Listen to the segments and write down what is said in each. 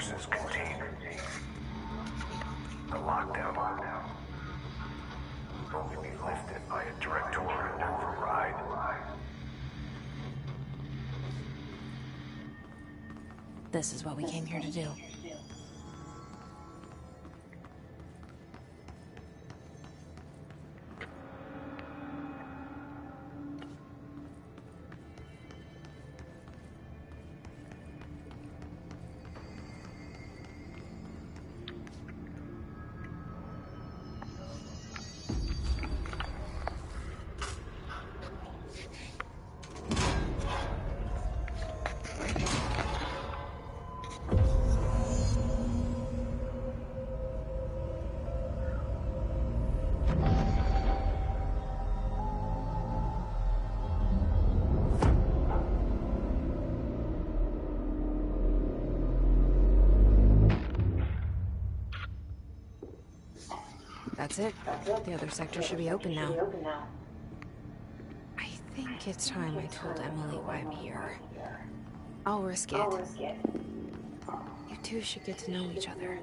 forces contain the lockdown will only be lifted by a director and override. This is what we came here to do. That's it. The other sector should be open now. I think it's time I told Emily why I'm here. I'll risk it. You two should get to know each other.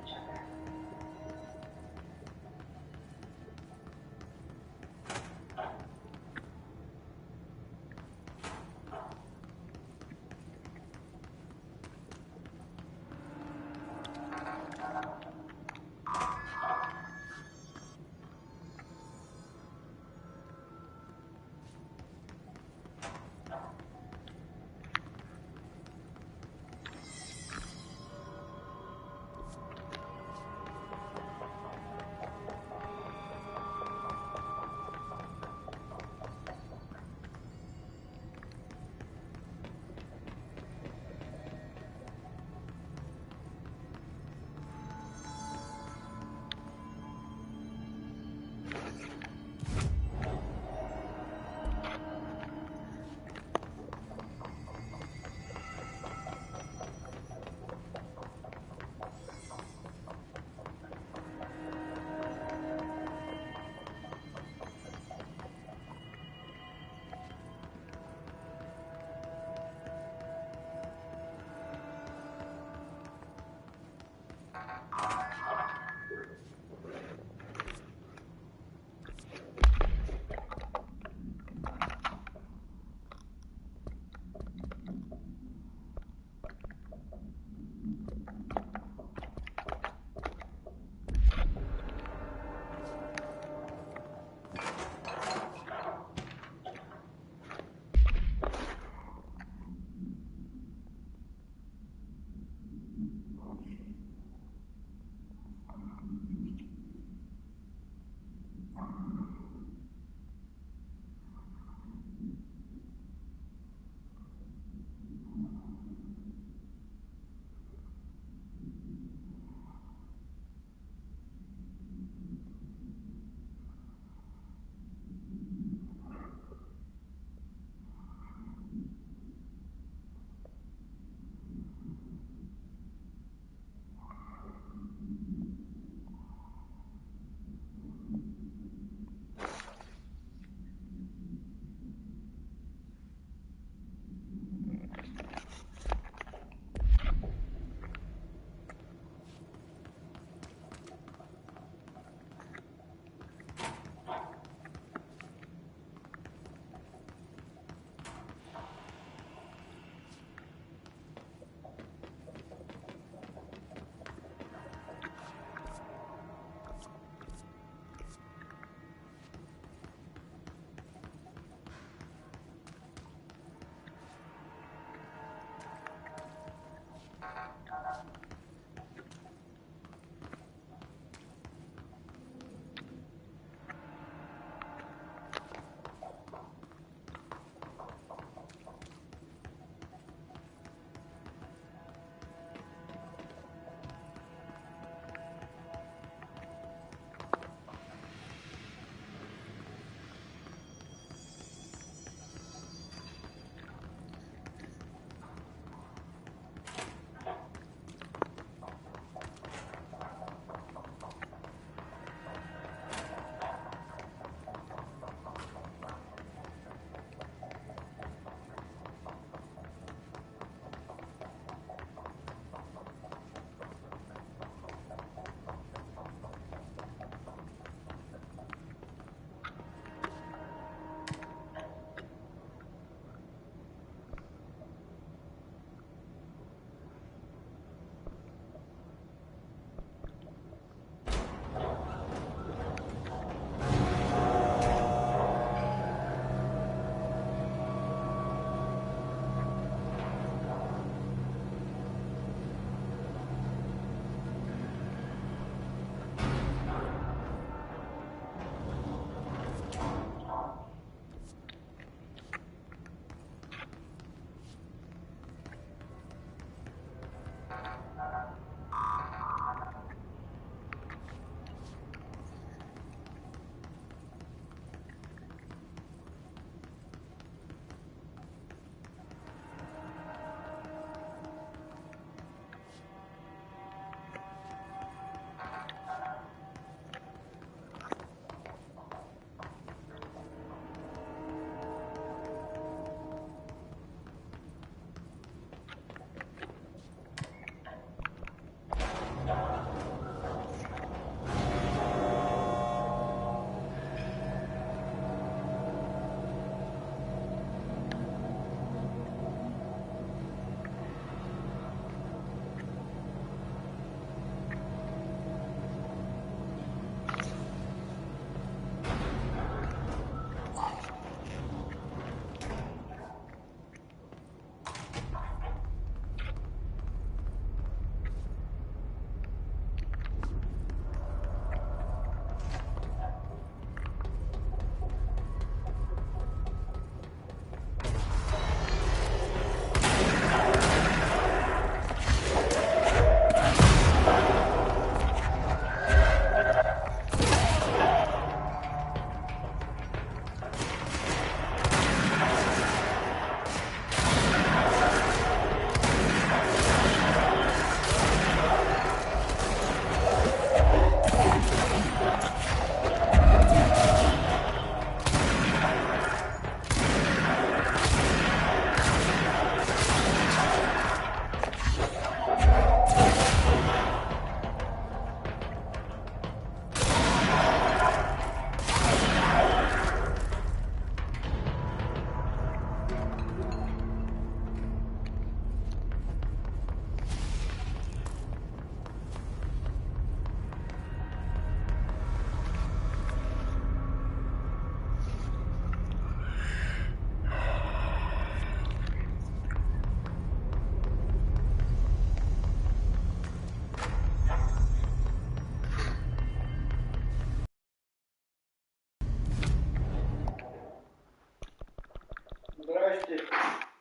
Здрасте.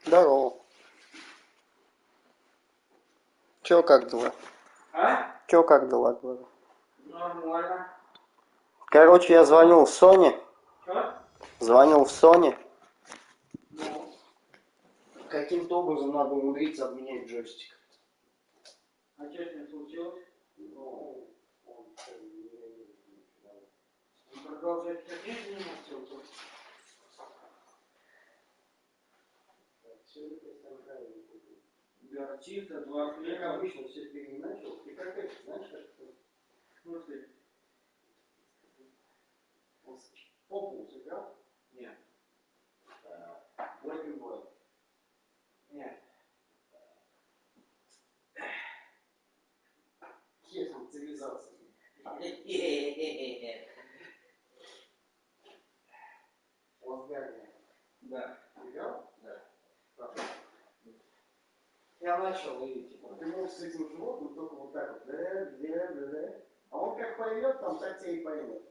Здорово. Чё, как дела? А? Чё, как дела, говорю? Нормально. Короче, я звонил в Sony. Чё? Звонил в Sony. Ну, Каким-то образом надо умудриться обменять джойстик. а что с ним случилось? Ну, он Он продолжает хотеть заниматься вот. Горчица, 2 как хлеба. обычно все переиначил. Ты как это, знаешь, как В смысле? попу сыграл? Нет. Black and White. Нет. Хесом цивилизации. Лазгарния. Да. Играл? Да. Я начал, и типа, ты можешь с этим животным только вот так вот, а он как поймет, там так тебя и поймет.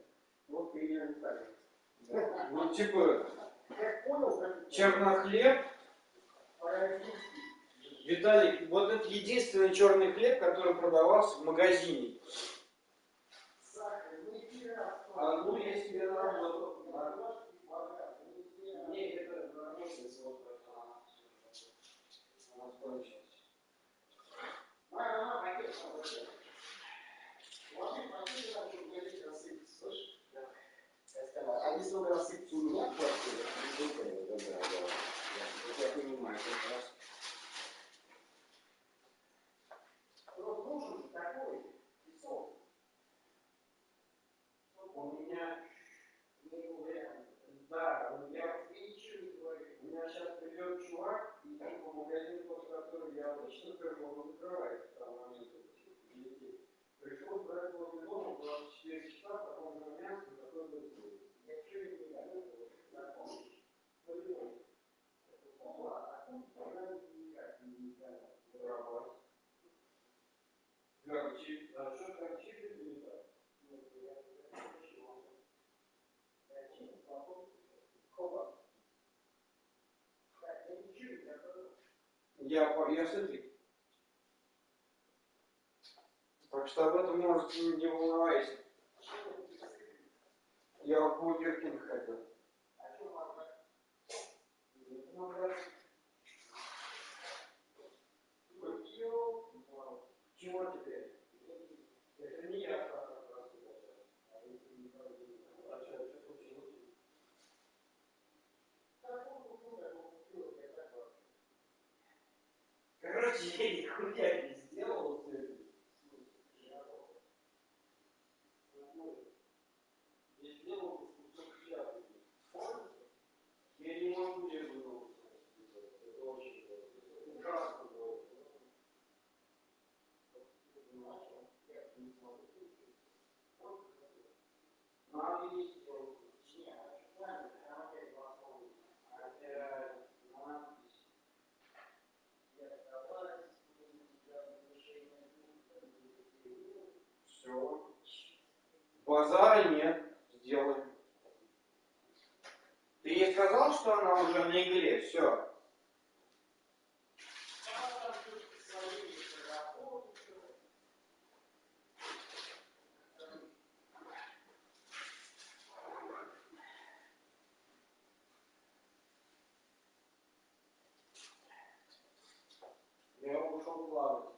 Вот примерно так же. Да. Ну, типа, Как понял, как чернохлеб. Виталик, вот это единственный черный хлеб, который продавался в магазине. А ну, я себе на работу. Не, это на работе она закончилась. а если он рассыпется у меня в квартире, я понимаю, как раз. Нужен такой песок. У меня, да, я ничего не говорю. У меня сейчас придет чувак, и типа магазин, после которого я обычно хожу, он закрывается в том момент. Пришлось брать возле дома 24 часа, потом на мясо, такой быстрый. Я что не знаю, горчит. А что горчит или так? Я сытый. Так что об этом можете не волноваться. Я в Бургер Кинг хотел. Чего теперь? Это не я короче, я нихуя не сделал все это. Я сделал кусок шляпы. Я не могу тебе выдумать. Это очень ужасно было. Надо есть. Все. Базара нет. Сделаем. Ты ей сказал, что она уже на игле? Все. Я ушел плавать.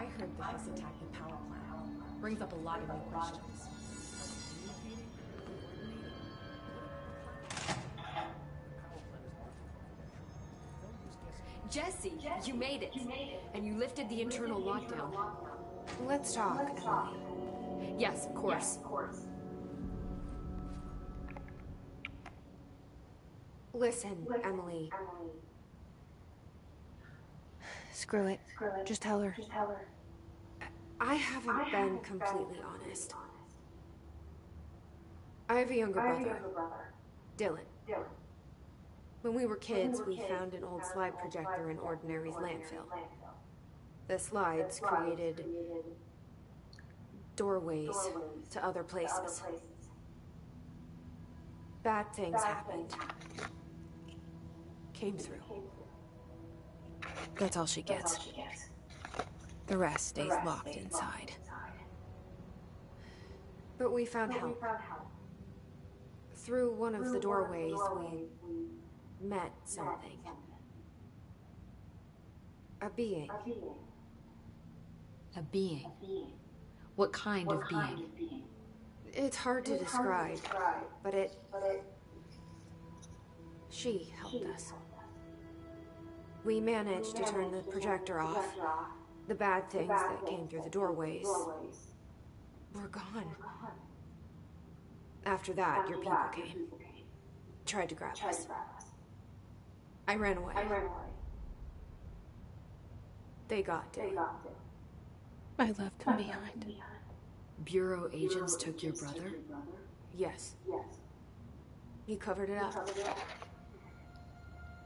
I heard the Hiss attacked the power plant. Brings up a lot of new questions. Jesse, you made it. And you lifted the internal lockdown. Let's talk, Emily. Yes, of course. Listen, Emily. Screw it. Just tell her. I haven't been completely honest. I have a younger brother, Dylan. When we were kids, we found an old slide projector in Ordinary's landfill. The slides created doorways to other places. Bad things happened. Came through. That's all she gets. The rest stays locked inside. But we found help. Through one of the doorways, we met something. A being. A being? What kind of being? It's hard to describe, but she helped us. We managed to turn the projector off. The bad things that came through the doorways were gone. After that, your people came. Tried to grab us. I ran away. They got Dylan. I left him behind. Bureau agents took your brother? Yes. He covered it up.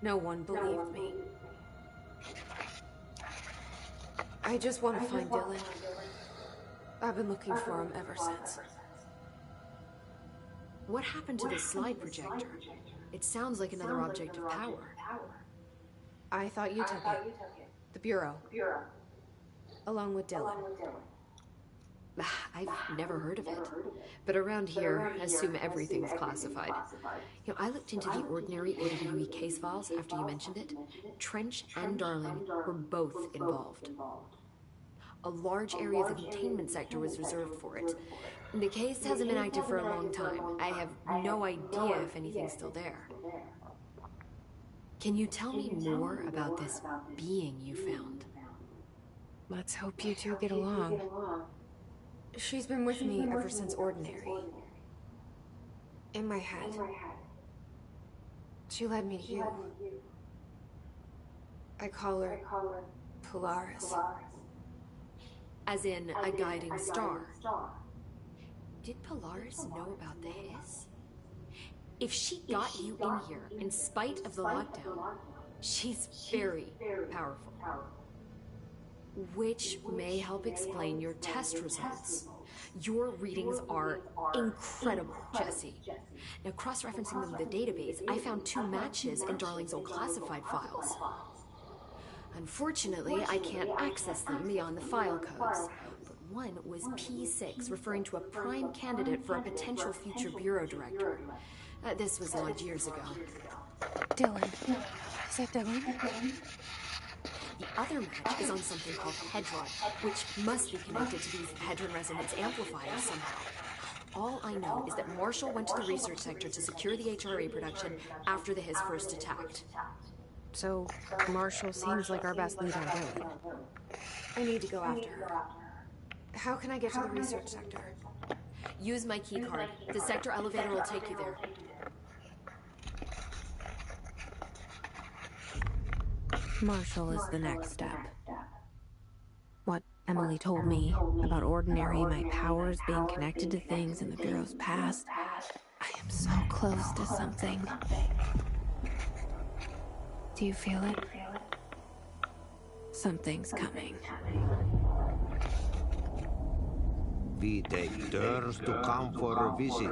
No one believed me. I just want to find Dylan. I've been looking for him ever since. What happened to the slide projector? It sounds like another object of power. I thought you took it. The Bureau. Along with Dylan. I've never heard of it. But around here, I assume everything's classified. You know, I looked into the Ordinary AWE case files after you mentioned it. Trench and Darling were both involved. A large area of the containment sector was reserved for it. The case hasn't been active for a long time. I have no idea if anything's still there. Can you tell me more about this being you found? Let's hope you two get along. She's been with me ever since Ordinary. In my head. She led me to you. I call her Polaris. As in a guiding star. Did Polaris know about the Hiss? If she got you in here in spite of the lockdown, she's very powerful. Which may help explain your test results. Your readings are incredible, Jesse. Now, cross-referencing them with the database, I found 2 matches in Darling's old classified files. Unfortunately, I can't access them beyond the file codes. But one was P6, referring to a prime candidate for a potential future bureau director. This was logged years ago. Dylan. Is that Dylan? The other match is on something called Hedron, which must be connected to these Hedron resonance amplifiers somehow. All I know is that Marshall went to the research sector to secure the HRA production after the Hiss first attacked. So, Marshall seems like our best lead on Dylan. I need to go after her. How can I get to the research sector? Use my keycard. The sector elevator will take you there. Marshall is the next step. What Emily told me about Ordinary, my powers being connected to things in the Bureau's past. I am so close to something. Do you feel it? Something's coming. We take turns to come for a visit.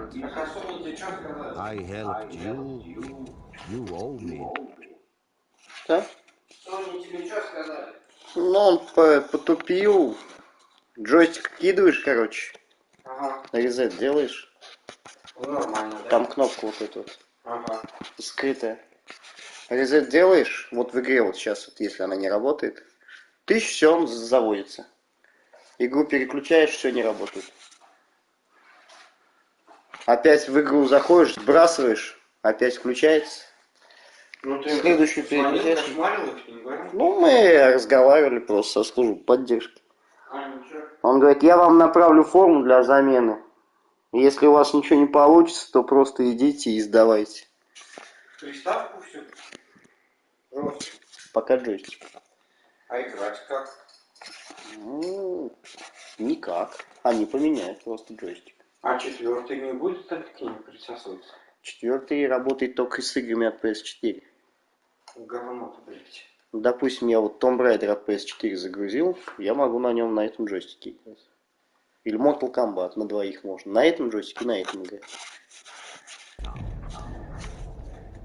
I helped you. You owe me. Да? Соня, тебе что сказали? Ну, он потупил. Джойстик кидываешь, короче. Ага. Резет делаешь. Ну, нормально, да? Там кнопка вот эта вот. Ага. Скрытая. Резет делаешь. Вот в игре вот сейчас, вот, если она не работает. Все, он заводится. Игру переключаешь, все не работает. Опять в игру заходишь, сбрасываешь, опять включается. Ну ты Следующую звонил, переключаешь. кошмарил их, не говорил? Ну, мы разговаривали просто со службой поддержки. Ничего. Он говорит, я вам направлю форму для замены. Если у вас ничего не получится, то просто идите и сдавайте. Приставку все? Просто. Пока джойстик. А играть как? Ну, никак. Они поменяют просто джойстик. А четвертый не будет так к ним присасываться? Четвертый работает только с играми от PS4. Говно-то, блядь. Допустим, я вот Tomb Raider от PS4 загрузил, я могу на нем на этом джойстике играть. Или Mortal Kombat на двоих можно. На этом джойстике, на этом играть.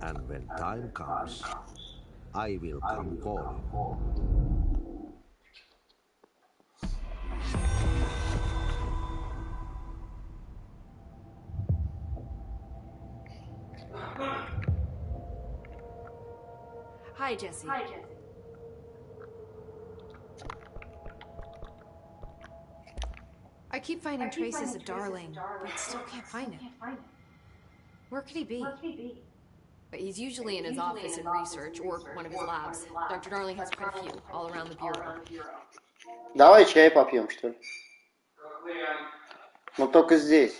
And when time comes, I will come calling. Hi, Jesse. I keep finding traces of Darling, but still can't find him. Where could he be? But he's usually in his office in research or one of his labs. Dr. Darling has quite a few all around the bureau. Давай чай попьем, что ли? Как вариант. Но только здесь.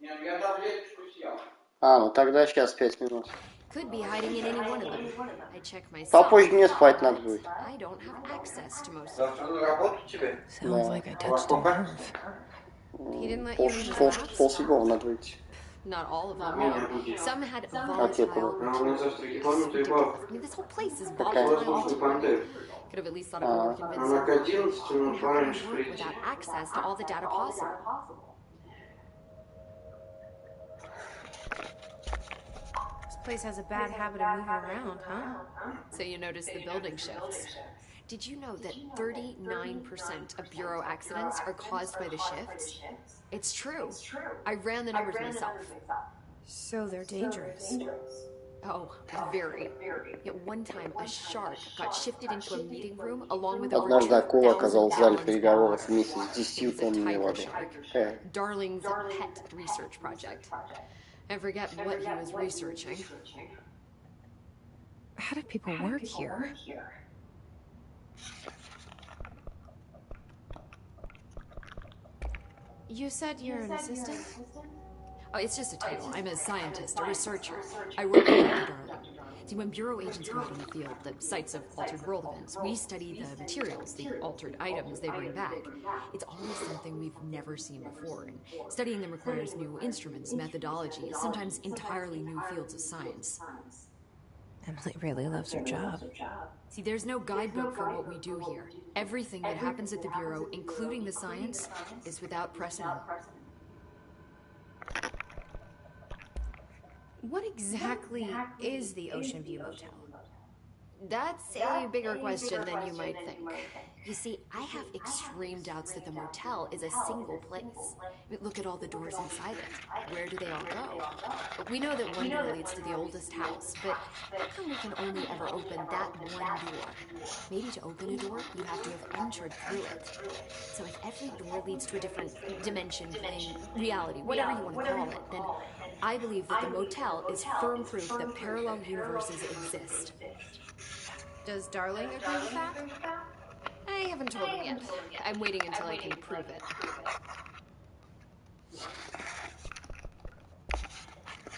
Нет, я таблеточку съел. А, ну тогда сейчас 5 минут. Could be hiding in any one of them. I check myself. Попозже мне спать надо будет. I don't have access to most of Завтра на работу тебе? Sounds like I touched a nerve. them. He didn't let you in his labs? Полседьмого надо выйти. Not all of them, no. Some had тебе volatile куда? Ну, на завтраки комнату и баб. I mean, this whole place is Какая? volatile. Пантер. Could have at least thought of a more Она convincing. к 11, ну, And how can пораньше I work прийти. without access to all the data possible? This place has a bad habit of moving around, huh? So you notice the building shifts. Did you know that 39% of bureau accidents are caused by the shifts? It's true. I ran the numbers myself. So they're dangerous. Oh, very. At one time, a shark got shifted into a meeting room along with over Однажды акула 2,000 оказалась в зале gallons of переговоров water. вместе с It 10 was a тоннами tiger воды. shark. Darling's pet research project. I forget what he was researching. How do people work here? You said you're an assistant? Oh, it's just a title. I'm a scientist, a researcher. I work with Dr. Darling. See, when Bureau agents go out in the field, the sites of altered world events, we study the materials, the altered items they bring back. It's always something we've never seen before, and studying them requires new instruments, methodologies, sometimes entirely new fields of science. Emily really loves her job. See, there's no guidebook for what we do here. Everything that happens at the Bureau, including the science, is without precedent. What exactly is the Ocean View Motel? That's a bigger question than you might think. You see, I have extreme doubts that the motel is a single place. I mean, look at all the doors inside it. Where do they all go? We know that one door leads to the oldest house, but how come we can only ever open that one door? Maybe to open a door, you have to have entered through it. So if every door leads to a different dimension, plane, reality, whatever you want to call it, then I believe that the motel is firm proof that parallel universes exist. Does Darling agree with that? I haven't told him yet. I'm waiting until I can prove it.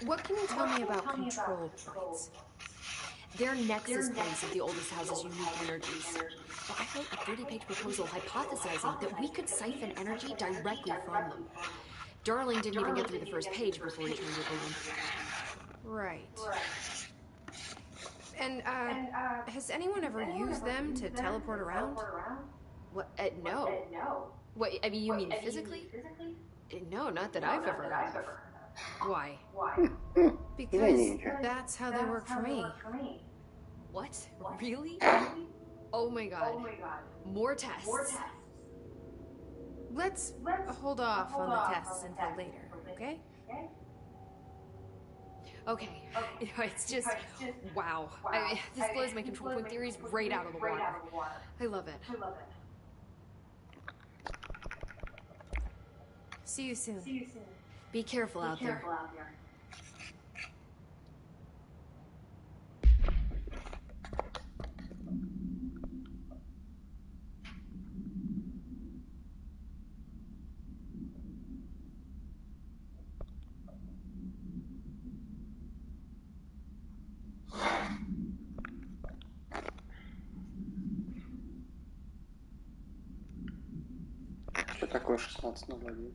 What can you tell me about control points? They're nexus points of the oldest house's unique energies. Well, I wrote a 30-page proposal hypothesizing that we could siphon energy directly from them. Darling didn't even get through the first page before he turned it over. Right. And, has anyone ever used them to teleport around? What? No. What, I mean, you mean physically? No, not that I've ever heard of. Why? Because that's how they work for me. What? Really? Oh my god. More tests. Let's hold off on the tests until later, okay? Okay, you know, it's just, wow. I mean, this blows my control point theories right out of the water. I love it. See you soon. Be careful out there. Что такое 16:01?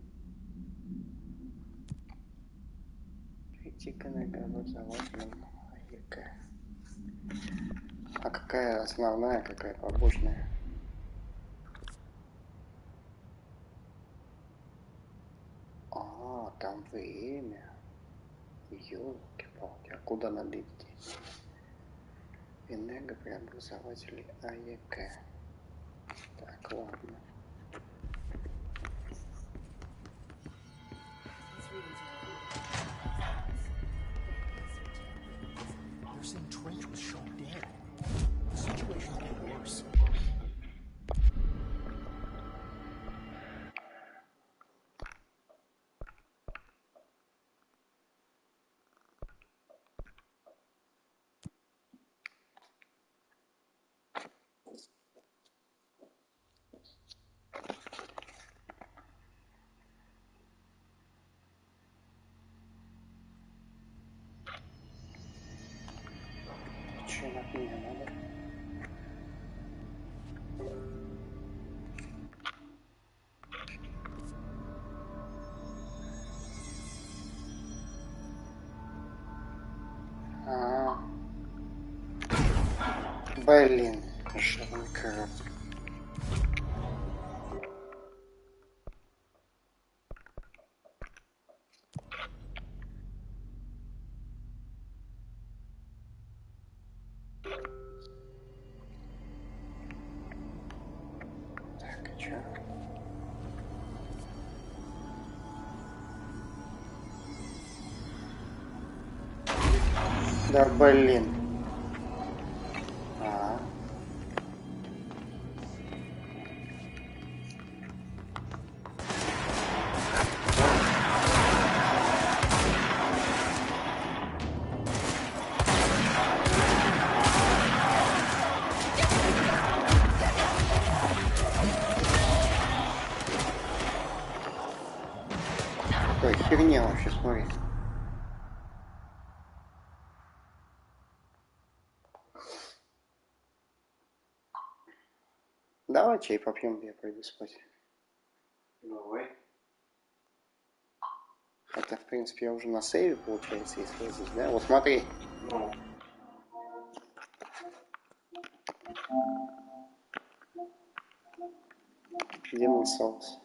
Прийти к энергообразователям АЕК. А какая основная, какая побочная? А, там время. Ёлки-палки, а куда надо идти? Энергопреобразователи АЕК. Так, ладно. They're saying Trench was shot dead. The situation's getting worse. Что от меня надо? Блин, жалко. Так, а чё? Да блин. Какая херня вообще, смотри. Давай чай попьем, я пойду спать. Давай. Хотя, в принципе, я уже на сейве, получается, если здесь, да? Вот смотри. Ну. Демон Souls.